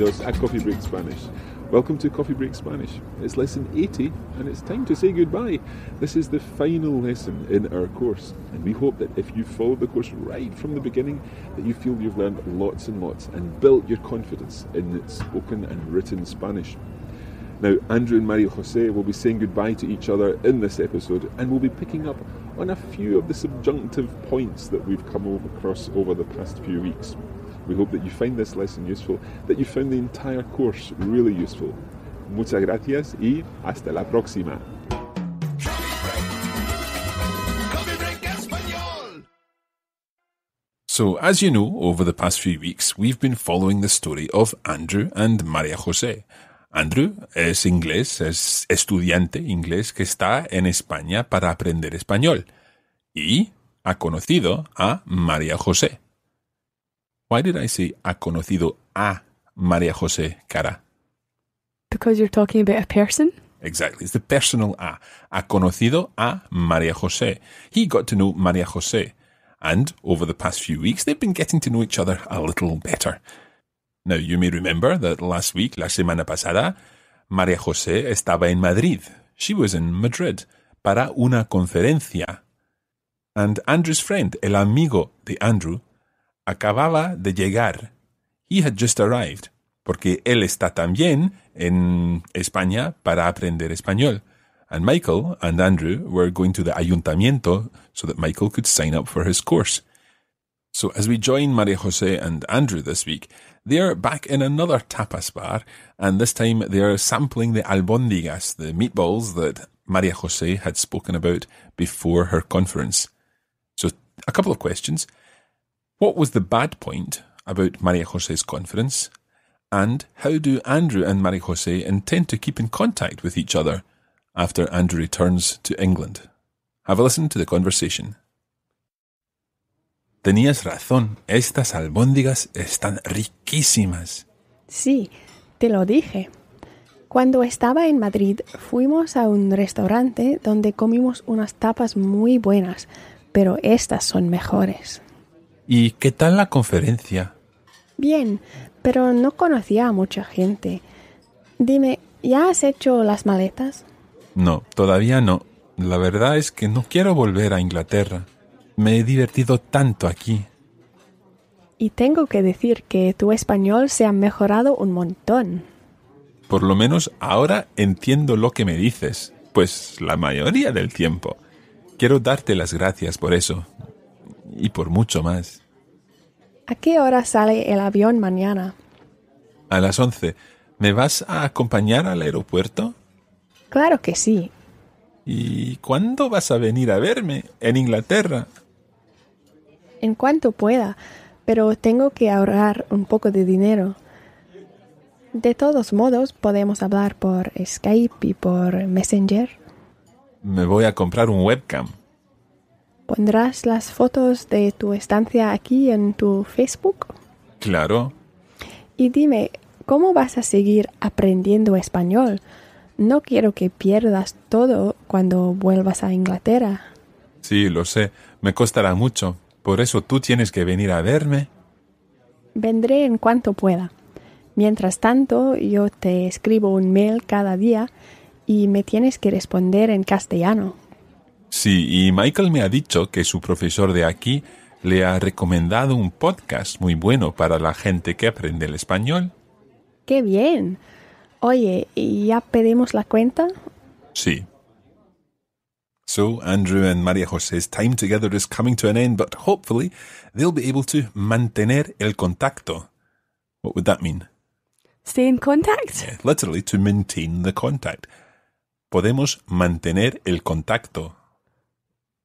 bienvenidos a Coffee Break Spanish. Welcome to Coffee Break Spanish. It's lesson 80 and it's time to say goodbye. This is the final lesson in our course, and we hope that if you followed the course right from the beginning, that you feel you've learned lots and lots and built your confidence in spoken and written Spanish. Now, Andrew and María-José will be saying goodbye to each other in this episode, and we'll be picking up on a few of the subjunctive points that we've come across over the past few weeks. We hope that you find this lesson useful, that you found the entire course really useful. Muchas gracias y hasta la próxima. So, as you know, over the past few weeks, we've been following the story of Andrew and María-José. Andrew es inglés, es estudiante inglés que está en España para aprender español y ha conocido a María-José. Why did I say ha conocido a María-José, Cara? Because you're talking about a person? Exactly, it's the personal a. Ha conocido a María-José. He got to know María-José. And over the past few weeks, they've been getting to know each other a little better. Now, you may remember that last week, la semana pasada, María-José estaba en Madrid. She was in Madrid para una conferencia. And Andrew's friend, el amigo de Andrew, acababa de llegar. He had just arrived, porque él está también en España para aprender español. And Michael and Andrew were going to the ayuntamiento so that Michael could sign up for his course. So as we join María-José and Andrew this week, they're back in another tapas bar, and this time they're sampling the albóndigas, the meatballs that María-José had spoken about before her conference. So a couple of questions. What was the bad point about María-José's conference? And how do Andrew and María-José intend to keep in contact with each other after Andrew returns to England? Have a listen to the conversation. Tenías razón, estas albóndigas están riquísimas. Sí, te lo dije. Cuando estaba en Madrid, fuimos a un restaurante donde comimos unas tapas muy buenas, pero estas son mejores. ¿Y qué tal la conferencia? Bien, pero no conocía a mucha gente. Dime, ¿ya has hecho las maletas? No, todavía no. La verdad es que no quiero volver a Inglaterra. Me he divertido tanto aquí. Y tengo que decir que tu español se ha mejorado un montón. Por lo menos ahora entiendo lo que me dices, pues la mayoría del tiempo. Quiero darte las gracias por eso. Y por mucho más. ¿A qué hora sale el avión mañana? A las 11. ¿Me vas a acompañar al aeropuerto? Claro que sí. ¿Y cuándo vas a venir a verme en Inglaterra? En cuanto pueda, pero tengo que ahorrar un poco de dinero. De todos modos, podemos hablar por Skype y por Messenger. Me voy a comprar un webcam. ¿Pondrás las fotos de tu estancia aquí en tu Facebook? Claro. Y dime, ¿cómo vas a seguir aprendiendo español? No quiero que pierdas todo cuando vuelvas a Inglaterra. Sí, lo sé. Me costará mucho. Por eso tú tienes que venir a verme. Vendré en cuanto pueda. Mientras tanto, yo te escribo un mail cada día y me tienes que responder en castellano. Sí, y Michael me ha dicho que su profesor de aquí le ha recomendado un podcast muy bueno para la gente que aprende el español. ¡Qué bien! Oye, ¿y ya pedimos la cuenta? Sí. So, Andrew and María-José's time together is coming to an end, but hopefully they'll be able to mantener el contacto. What would that mean? Stay in contact? Yeah, literally, to maintain the contact. Podemos mantener el contacto.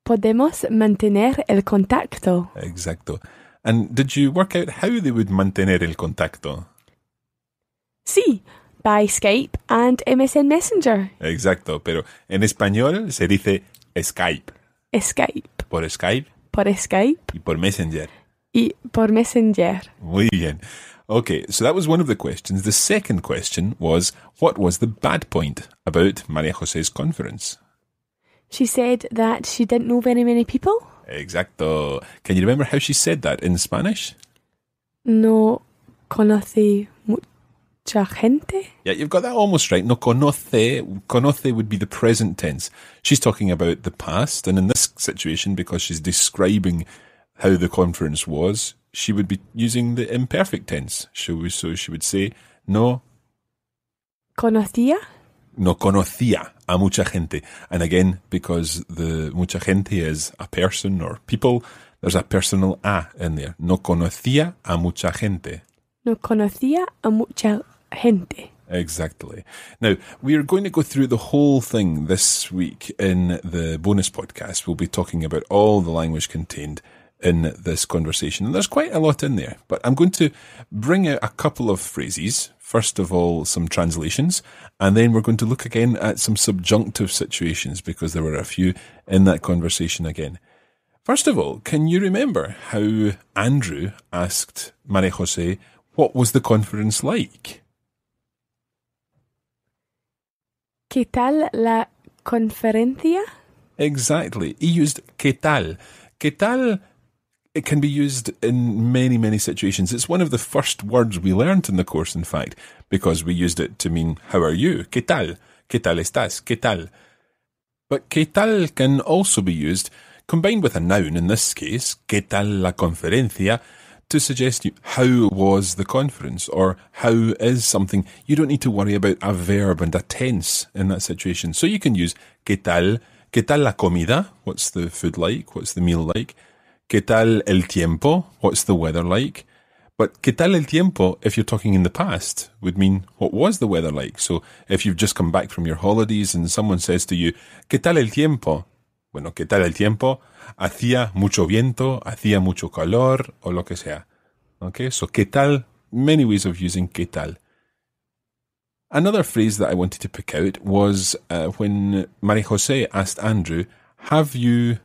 Podemos mantener el contacto. Exacto. And did you work out how they would mantener el contacto? Sí, by Skype and MSN Messenger. Exacto, pero en español se dice Skype. Skype. Por Skype. Por Skype. Y por Messenger. Y por Messenger. Muy bien. Okay, so that was one of the questions. The second question was, what was the bad point about María-José's conference? She said that she didn't know very many people. Exacto. Can you remember how she said that in Spanish? No conocí mucha gente. Yeah, you've got that almost right. No conoce. Conoce would be the present tense. She's talking about the past, and in this situation, because she's describing how the conference was, she would be using the imperfect tense. So she would say, no Conocía. no conocía a mucha gente. And again, because the mucha gente is a person or people, there's a personal a in there. No conocía a mucha gente. No conocía a mucha gente. Exactly. Now, we are going to go through the whole thing this week in the bonus podcast. We'll be talking about all the language contained in this conversation. And there's quite a lot in there, but I'm going to bring out a couple of phrases. First of all, some translations, and then we're going to look again at some subjunctive situations because there were a few in that conversation again. First of all, can you remember how Andrew asked María-José what was the conference like? ¿Qué tal la conferencia? Exactly. He used ¿qué tal? ¿Qué tal? It can be used in many, many situations. It's one of the first words we learnt in the course, in fact, because we used it to mean, how are you? ¿Qué tal? ¿Qué tal estás? ¿Qué tal? But ¿qué tal can also be used, combined with a noun in this case, ¿qué tal la conferencia?, to suggest you how was the conference or how is something. You don't need to worry about a verb and a tense in that situation. So you can use ¿qué tal la comida? What's the food like? What's the meal like? ¿Qué tal el tiempo? What's the weather like? But ¿qué tal el tiempo, if you're talking in the past, would mean what was the weather like? So if you've just come back from your holidays and someone says to you, ¿qué tal el tiempo? Bueno, ¿qué tal el tiempo? Hacía mucho viento, hacía mucho calor, o lo que sea. Okay, so ¿qué tal? Many ways of using ¿qué tal? Another phrase that I wanted to pick out was when María-José asked Andrew, have you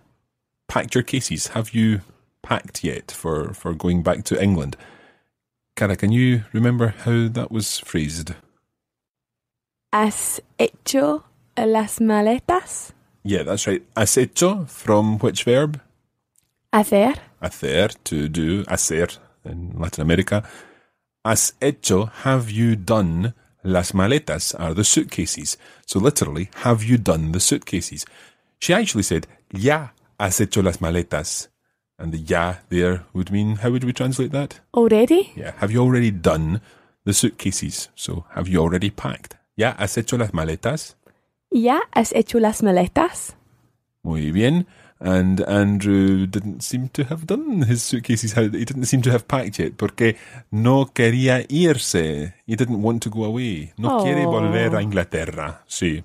packed your cases? Have you packed yet for going back to England? Cara, can you remember how that was phrased? ¿Has hecho las maletas? Yeah, that's right. Has hecho from which verb? Hacer. Hacer, to do, hacer in Latin America. Has hecho, have you done, las maletas are the suitcases. So literally, have you done the suitcases? She actually said, ya has hecho las maletas. And the ya there would mean, how would we translate that? Already? Yeah, have you already done the suitcases? So, have you already packed? Ya has hecho las maletas? ¿Ya has hecho las maletas? Muy bien. And Andrew didn't seem to have done his suitcases. He didn't seem to have packed yet, porque no quería irse. He didn't want to go away. No quiere volver a Inglaterra. Sí.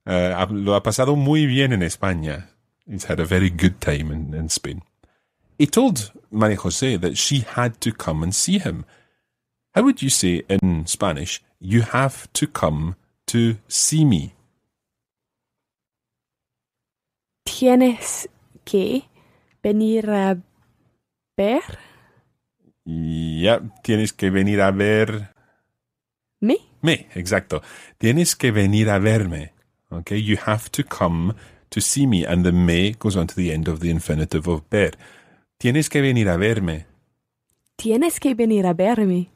Lo ha pasado muy bien en España. He's had a very good time in Spain. He told María-José that she had to come and see him. How would you say in Spanish, you have to come to see me? Tienes que venir a ver. Yeah, tienes que venir a ver... ¿Me? Me, exacto. Tienes que venir a verme. Okay, you have to come to see me. And the me goes on to the end of the infinitive of ver. Tienes que venir a verme. Tienes que venir a verme.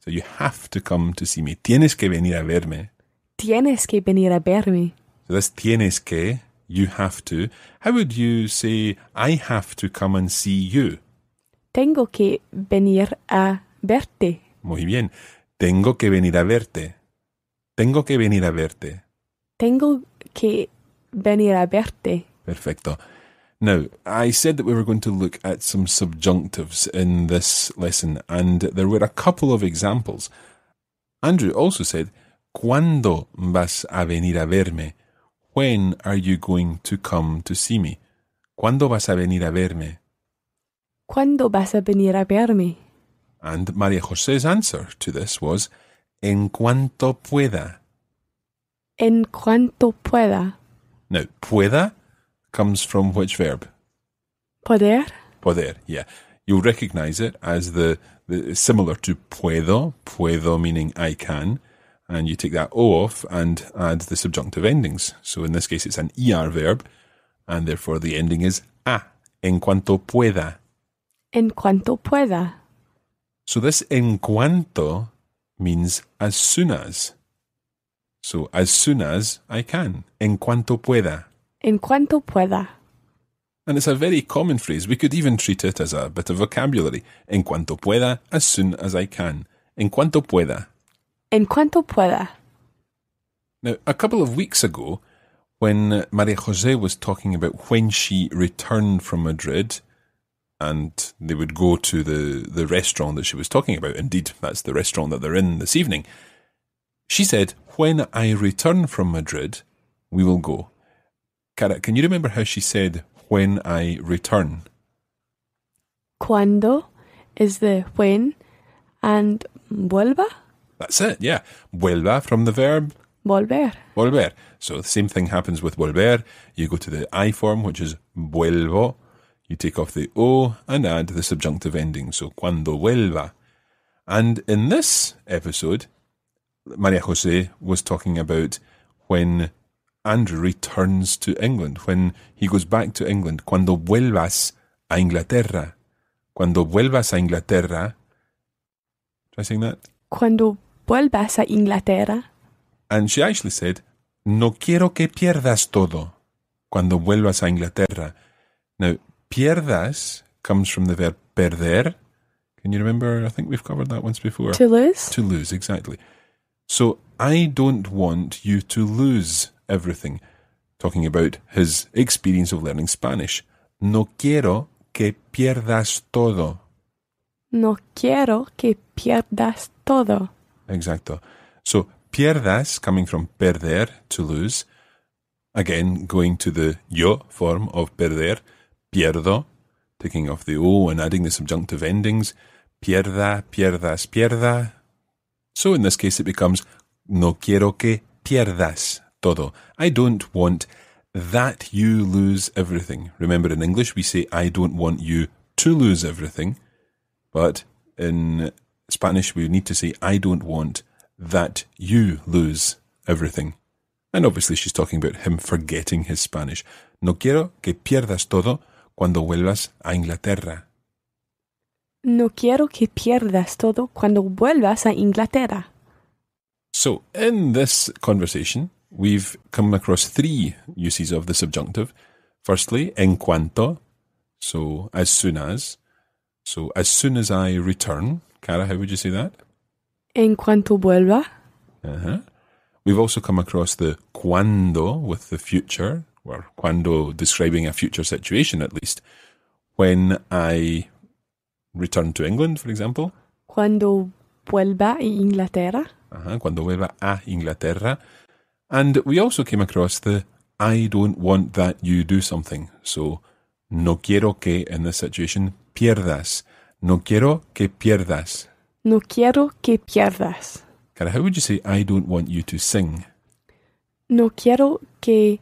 So you have to come to see me. Tienes que venir a verme. Tienes que venir a verme. So this tienes que, you have to. How would you say, I have to come and see you? Tengo que venir a verte. Muy bien. Tengo que venir a verte. Tengo que venir a verte. Tengo que venir a verte. Perfecto. Now, I said that we were going to look at some subjunctives in this lesson, and there were a couple of examples. Andrew also said, ¿Cuándo vas a venir a verme? When are you going to come to see me? ¿Cuándo vas a venir a verme? ¿Cuándo vas a venir a verme? And María-José's answer to this was, en cuanto pueda. En cuanto pueda. Now, pueda comes from which verb? Poder. Poder, yeah. You'll recognize it as the similar to puedo meaning I can, and you take that O off and add the subjunctive endings. So in this case, it's an ER verb, and therefore the ending is a, en cuanto pueda. En cuanto pueda. So this en cuanto means as soon as. So, as soon as I can. En cuanto pueda. En cuanto pueda. And it's a very common phrase. We could even treat it as a bit of vocabulary. En cuanto pueda, as soon as I can. En cuanto pueda. En cuanto pueda. Now, a couple of weeks ago, when María-José was talking about when she returned from Madrid and they would go to the restaurant that she was talking about, indeed, that's the restaurant that they're in this evening, she said, when I return from Madrid, we will go. Cara, can you remember how she said, when I return? Cuando is the when and vuelva? That's it, yeah. Vuelva from the verb Volver. volver. So the same thing happens with volver. You go to the I form, which is vuelvo. You take off the O and add the subjunctive ending. So cuando vuelva. And in this episode, María-José was talking about when Andrew returns to England, when he goes back to England. Cuando vuelvas a Inglaterra. Cuando vuelvas a Inglaterra. Try saying that? Cuando vuelvas a Inglaterra. And she actually said, no quiero que pierdas todo cuando vuelvas a Inglaterra. Now, pierdas comes from the verb perder. Can you remember? I think we've covered that once before. To lose. To lose, exactly. So, I don't want you to lose everything. Talking about his experience of learning Spanish. No quiero que pierdas todo. No quiero que pierdas todo. Exacto. So, pierdas, coming from perder, to lose. Again, going to the yo form of perder. Pierdo, taking off the O and adding the subjunctive endings. Pierda, pierdas, pierda. So in this case it becomes no quiero que pierdas todo. I don't want that you lose everything. Remember, in English we say I don't want you to lose everything. But in Spanish we need to say I don't want that you lose everything. And obviously she's talking about him forgetting his Spanish. No quiero que pierdas todo cuando vuelvas a Inglaterra. No quiero que pierdas todo cuando vuelvas a Inglaterra. So, in this conversation, we've come across three uses of the subjunctive. Firstly, en cuanto, so as soon as. So, as soon as I return. Cara, how would you say that? En cuanto vuelva. Uh-huh. We've also come across the cuando with the future, or cuando describing a future situation at least. When I return to England, for example. Cuando vuelva a Inglaterra. Cuando vuelva a Inglaterra. And we also came across the I don't want that you do something. So, no quiero que, in this situation, pierdas. No quiero que pierdas. No quiero que pierdas. Cara, how would you say I don't want you to sing? No quiero que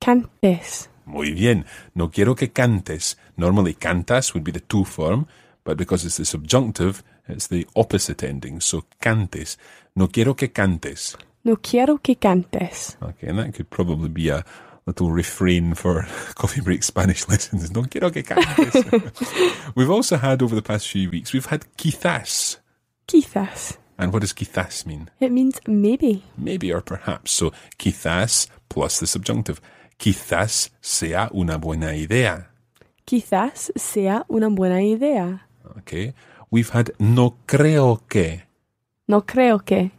cantes. Muy bien. No quiero que cantes. Normally cantas would be the to form, but because it's the subjunctive, it's the opposite ending. So cantes. No quiero que cantes. No quiero que cantes. Okay, and that could probably be a little refrain for coffee break Spanish lessons. No quiero que cantes. We've also had, over the past few weeks, we've had quizás. Quizás. And what does quizás mean? It means maybe. Maybe or perhaps. So quizás plus the subjunctive. Quizás sea una buena idea. Quizás sea una buena idea. Okay. We've had no creo que. No creo que.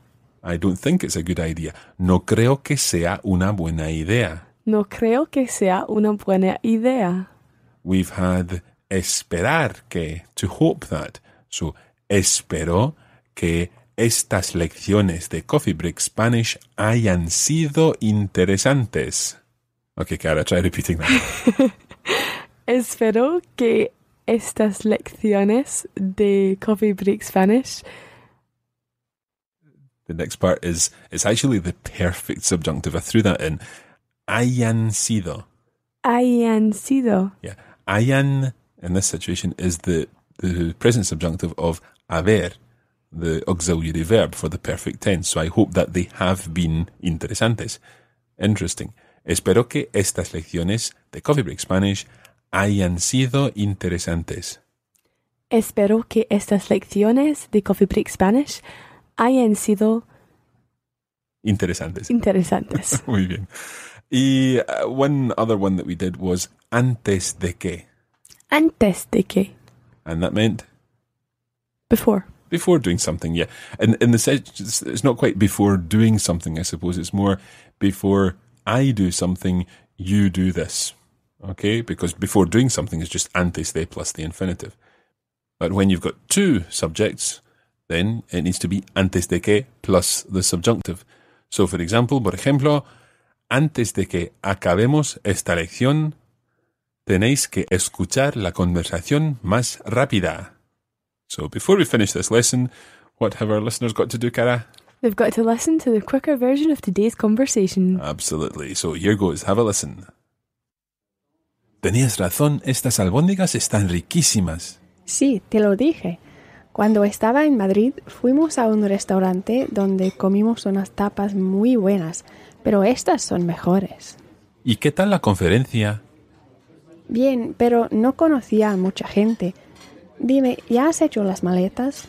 I don't think it's a good idea. No creo que sea una buena idea. No creo que sea una buena idea. We've had esperar que, to hope that. So, espero que estas lecciones de Coffee Break Spanish hayan sido interesantes. Okay, Cara, try repeating that. Espero que estas lecciones de Coffee Break Spanish. The next part is, it's actually the perfect subjunctive. I threw that in. Hayan sido. Hayan sido. Yeah. Hayan, in this situation, is the present subjunctive of haber, the auxiliary verb for the perfect tense. So I hope that they have been interesantes. Interesting. Espero que estas lecciones de Coffee Break Spanish hayan sido interesantes. Espero que estas lecciones de Coffee Break Spanish hayan sido interesantes. Muy bien. Y one other one that we did was antes de que. Antes de que. And that meant? Before. Before doing something, yeah. And in the sense, it's not quite before doing something, I suppose. It's more before I do something, you do this. Okay? Because before doing something is just antes de plus the infinitive. But when you've got two subjects, then it needs to be antes de que plus the subjunctive. So, for example, por ejemplo, antes de que acabemos esta lección, tenéis que escuchar la conversación más rápida. So, before we finish this lesson, what have our listeners got to do, Cara? They've got to listen to the quicker version of today's conversation. Absolutely. So, here goes. Have a listen. Tenías razón, estas albóndigas están riquísimas. Sí, te lo dije. Cuando estaba en Madrid, fuimos a un restaurante donde comimos unas tapas muy buenas, pero estas son mejores. ¿Y qué tal la conferencia? Bien, pero no conocía a mucha gente. Dime, ¿ya has hecho las maletas?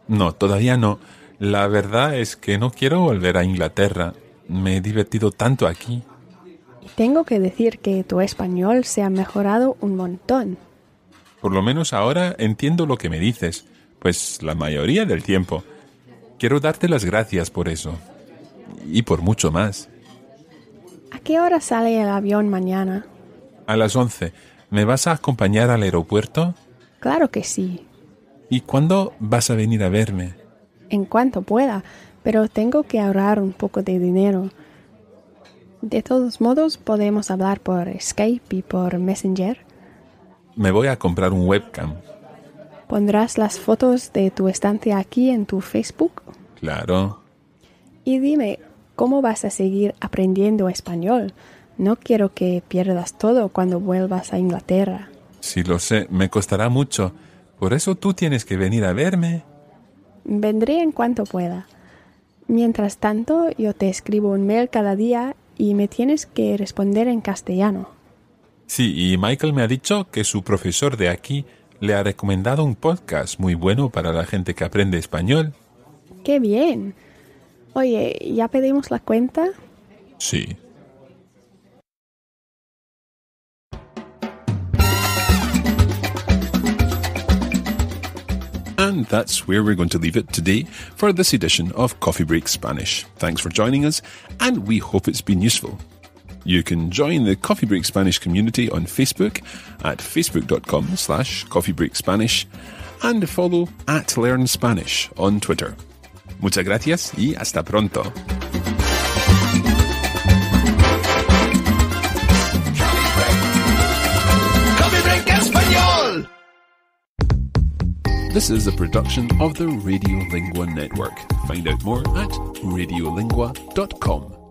No, todavía no. La verdad es que no quiero volver a Inglaterra. Me he divertido tanto aquí. Tengo que decir que tu español se ha mejorado un montón. Por lo menos ahora entiendo lo que me dices, pues la mayoría del tiempo. Quiero darte las gracias por eso. Y por mucho más. ¿A qué hora sale el avión mañana? A las 11. ¿Me vas a acompañar al aeropuerto? Claro que sí. ¿Y cuándo vas a venir a verme? En cuanto pueda, pero tengo que ahorrar un poco de dinero. De todos modos, podemos hablar por Skype y por Messenger. Me voy a comprar un webcam. ¿Pondrás las fotos de tu estancia aquí en tu Facebook? Claro. Y dime, ¿cómo vas a seguir aprendiendo español? No quiero que pierdas todo cuando vuelvas a Inglaterra. Sí, lo sé. Me costará mucho. Por eso tú tienes que venir a verme. Vendré en cuanto pueda. Mientras tanto, yo te escribo un mail cada día y me tienes que responder en castellano. Sí, y Michael me ha dicho que su profesor de aquí le ha recomendado un podcast muy bueno para la gente que aprende español. ¡Qué bien! Oye, ¿ya pedimos la cuenta? Sí. And that's where we're going to leave it today for this edition of Coffee Break Spanish. Thanks for joining us, and we hope it's been useful. You can join the Coffee Break Spanish community on Facebook at facebook.com/coffeebreakspanish and follow @LearnSpanish on Twitter. Muchas gracias y hasta pronto. Coffee Break Español. This is a production of the Radiolingua Network. Find out more at radiolingua.com.